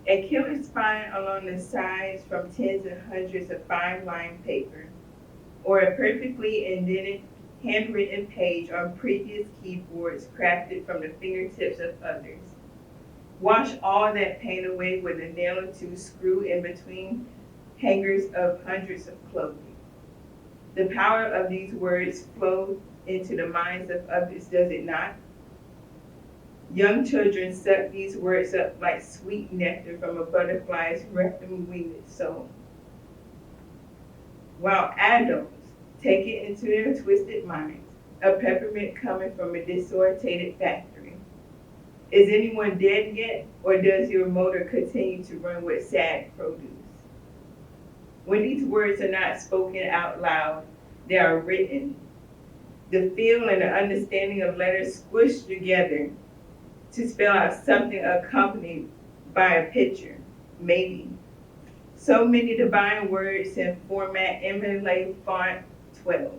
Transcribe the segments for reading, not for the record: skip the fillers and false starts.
A killer spine along the sides from tens and hundreds of fine-lined paper, or a perfectly indented handwritten page on previous keyboards crafted from the fingertips of others. Wash all that pain away with a nail or two screwed in between hangers of hundreds of clothing. The power of these words flows into the minds of others, does it not? Young children suck these words up like sweet nectar from a butterfly's rectum winged soul, while adults take it into their twisted minds, a peppermint coming from a disorientated factory. Is anyone dead yet, or does your motor continue to run with sad produce? When these words are not spoken out loud, they are written. The feel and the understanding of letters squished together to spell out something accompanied by a picture, maybe. So many divine words in format Emily font 12.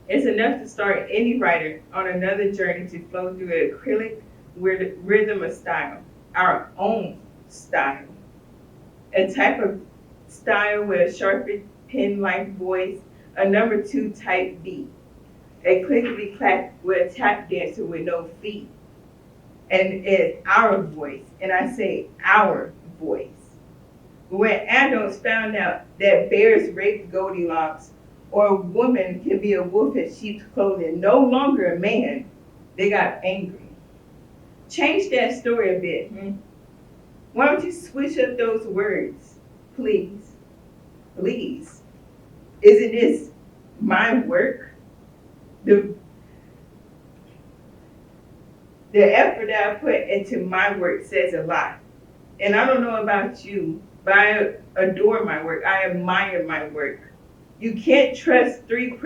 It's enough to start any writer on another journey to flow through an acrylic rhythm of style, our own style. A type of style with a sharper pen-like voice, a number two type beat, a clickety clack with a tap dancer with no feet. And it's our voice, and I say our voice. When adults found out that bears raped Goldilocks, or a woman can be a wolf in sheep's clothing, no longer a man, they got angry. Change that story a bit. Why don't you switch up those words, please? Please. Isn't this my work? The effort that I put into my work says a lot. And I don't know about you, but I adore my work. I admire my work. You can't trust three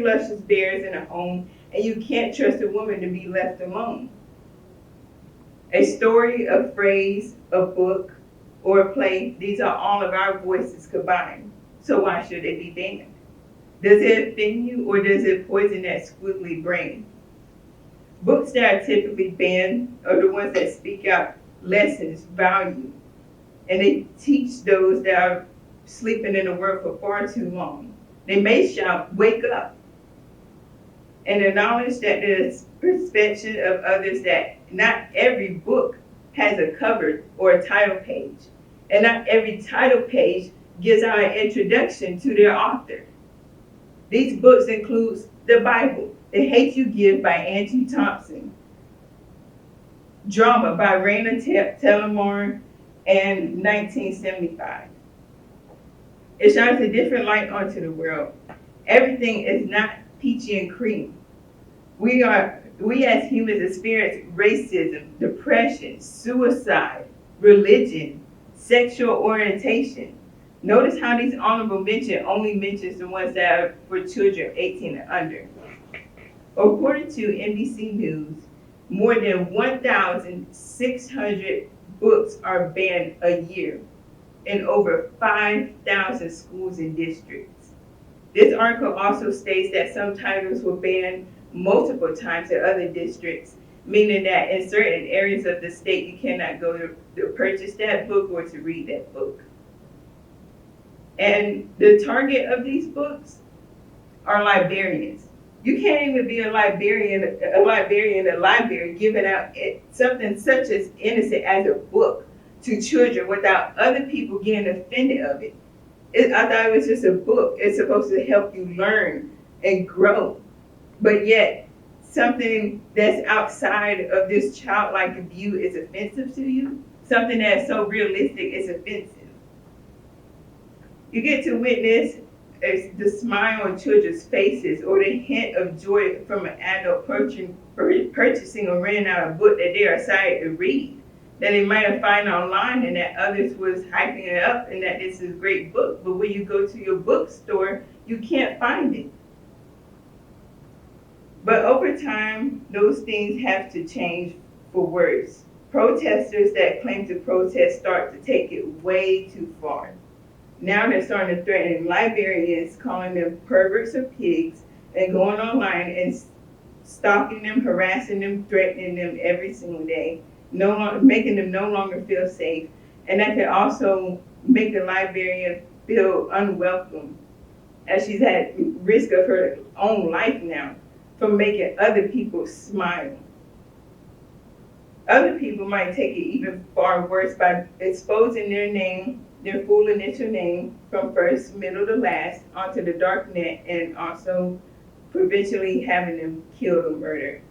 luscious bears in a home, and you can't trust a woman to be left alone. A story, a phrase, a book, or a play, these are all of our voices combined. So why should they be banned? Does it offend you, or does it poison that squiggly brain? Books that are typically banned are the ones that speak out lessons, value, and they teach those that are sleeping in the world for far too long. They may shout, wake up, and acknowledge that there's perception of others that not every book has a cover or a title page, and not every title page gives out an introduction to their author. These books include the Bible, The Hate You Give by Angie Thompson, Drama by Raina Telgemeier, and 1975. It shines a different light onto the world. Everything is not peachy and cream. We as humans experience racism, depression, suicide, religion, sexual orientation. Notice how these honorable mention only mentions the ones that are for children 18 and under. According to NBC News, more than 1,600 books are banned a year in over 5,000 schools and districts. This article also states that some titles were banned multiple times in other districts, meaning that in certain areas of the state you cannot go to purchase that book or to read that book. And the target of these books are librarians. You can't even be a librarian in a library giving out something such as innocent as a book to children without other people getting offended of it. I thought it was just a book. It's supposed to help you learn and grow. But yet, something that's outside of this childlike view is offensive to you. Something that's so realistic is offensive. You get to witness the smile on children's faces or the hint of joy from an adult purchasing or renting out a book that they are excited to read, that they might have found online and that others was hyping it up and that this is a great book. But when you go to your bookstore, you can't find it. But over time, those things have to change for worse. Protesters that claim to protest start to take it way too far. Now they're starting to threaten librarians, calling them perverts or pigs, and going online and stalking them, harassing them, threatening them every single day. no longer making them no longer feel safe, and that can also make the librarian feel unwelcome, as she's at risk of her own life now from making other people smile. Other people might take it even far worse by exposing their name, their full initial name, from first, middle to last onto the dark net, and also provincially having them killed or murdered.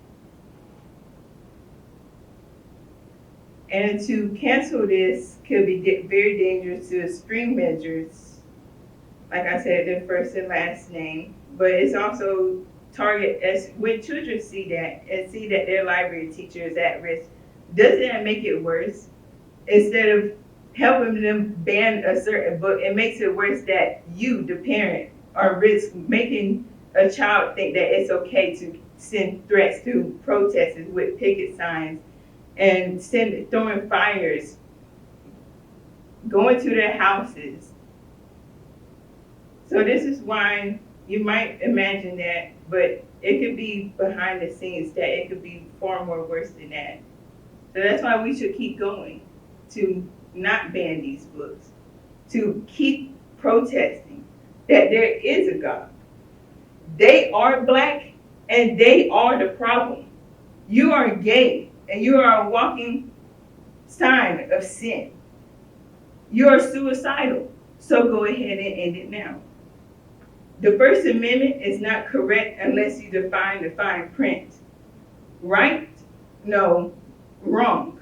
And to cancel this could be very dangerous to extreme measures. Like I said, their first and last name, but it's also target as when children see that and see that their library teacher is at risk. Doesn't that make it worse? Instead of helping them ban a certain book, it makes it worse that you, the parent, are risk making a child think that it's okay to send threats to protesters with picket signs and throwing fires, going to their houses. So this is why you might imagine that, but it could be behind the scenes that it could be far more worse than that. So that's why we should keep going to not ban these books, to keep protesting that there is a God. They are black and they are the problem. You are gay and you are a walking sign of sin. You are suicidal, so go ahead and end it now. The First Amendment is not correct unless you define the fine print. Right? No, wrong.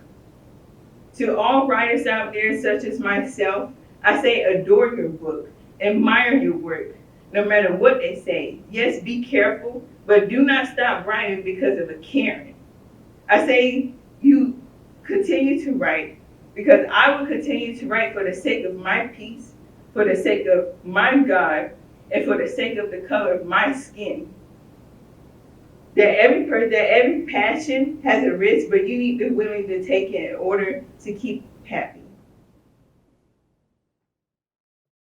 To all writers out there, such as myself, I say adore your book, admire your work, no matter what they say. Yes, be careful, but do not stop writing because of a Karen. I say you continue to write because I will continue to write for the sake of my peace, for the sake of my God, and for the sake of the color of my skin. That every passion has a risk, but you need to be willing to take it in order to keep happy.